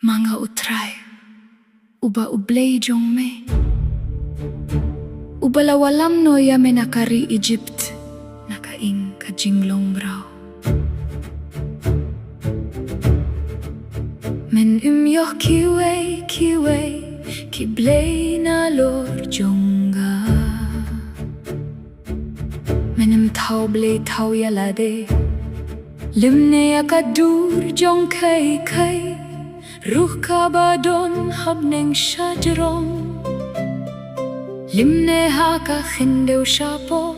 Mga utray, uba ublay jong me. Ubalawalam no yame nakari Egypt, nakaing kajinglong braw. Men yoh kiway, kiblay na lor jonga. Menem tau blay tau yalade, limne yakadur jong kay. Ruh ka ba don habneng shajarong. Limne ha ka khindew shapo,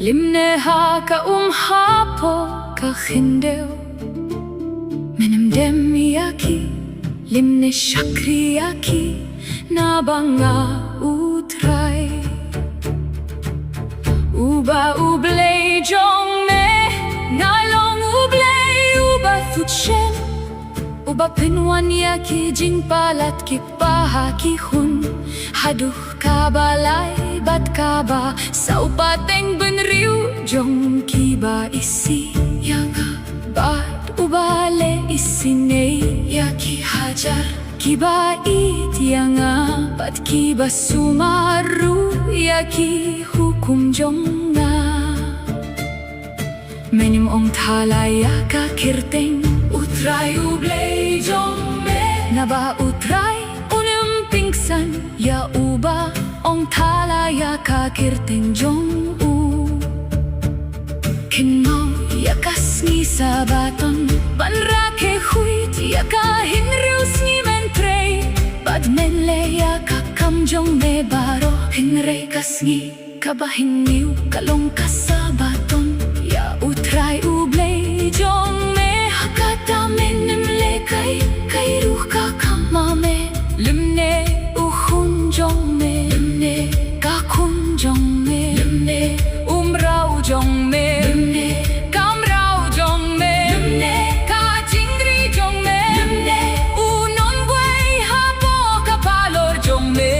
limne ha ka hapo ka khindew. Menem dem yaki, limne shakri yaki, na banga utray. Uba ublay jong me, nalong ublay uba futshen. Uba pinwan yaki jing palat ki paha ki hun. Haduh ka balay bat ka ba sa upateng benriu jong ki ba isi yanga bat ubale isine yaki hajar ki ba it yanga bat ki ba sumaru yaki hukum jong nga. Menim ong thalaya ka kirteng utray ublay jong me. Naba utray unim pingsan ya uba ong thalaya ka kirteng jong u. Kinmaw yakas ni sabaton banra ke huit yaka hinrius ni men pray. Bad men le yaka kam jong me baro hinray kas ni kabahin niu kalong kasabaton. Ya utray ublay jong me hakata menem le kay ruh ka kamame. Limne uhun jong me, limne kakun jong me, limne umraw jong me, limne kamraw jong me, limne kachingri jong me, limne unon buhay hapo kapalor jong me.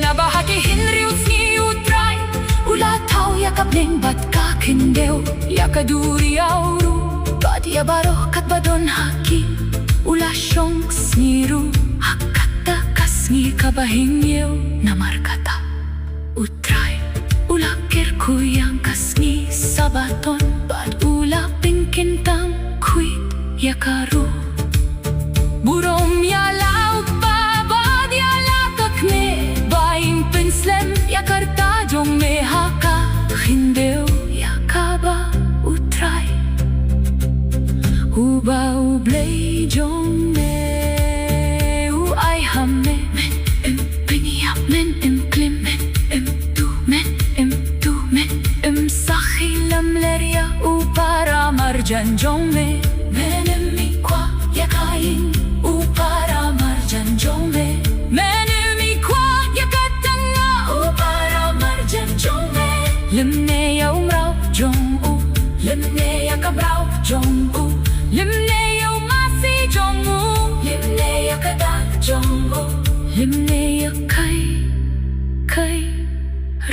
Nabahaki hinrius ni utray, ulataw yakapning bat kakindew. Yakaduri auru, bat yabaro katbadon haki, ulasyong sniru. Kasngi kabahingyew na markata utray ulakir kuyang kasngi sabaton. Bad ulaping kintang kuit yakaru burom yalaw babad yalakak me. Baing pinslem yakarta jong me haka hindew yakaba utray. Uba ublay jong me uay hame. Men klim men sakhilam lerya upara marjan jong me. Menem mikwa yakain upara marjan jong me. Menem mikwa yakatanga upara marjan jong me. Limne ya umraw jong u, limne ya kabraw jong u, limne ya umasi jong u, limne ya kadak jong u, limne ya kay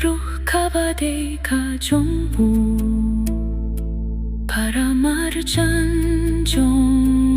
ruh ka ba de ka jong u para marjan jong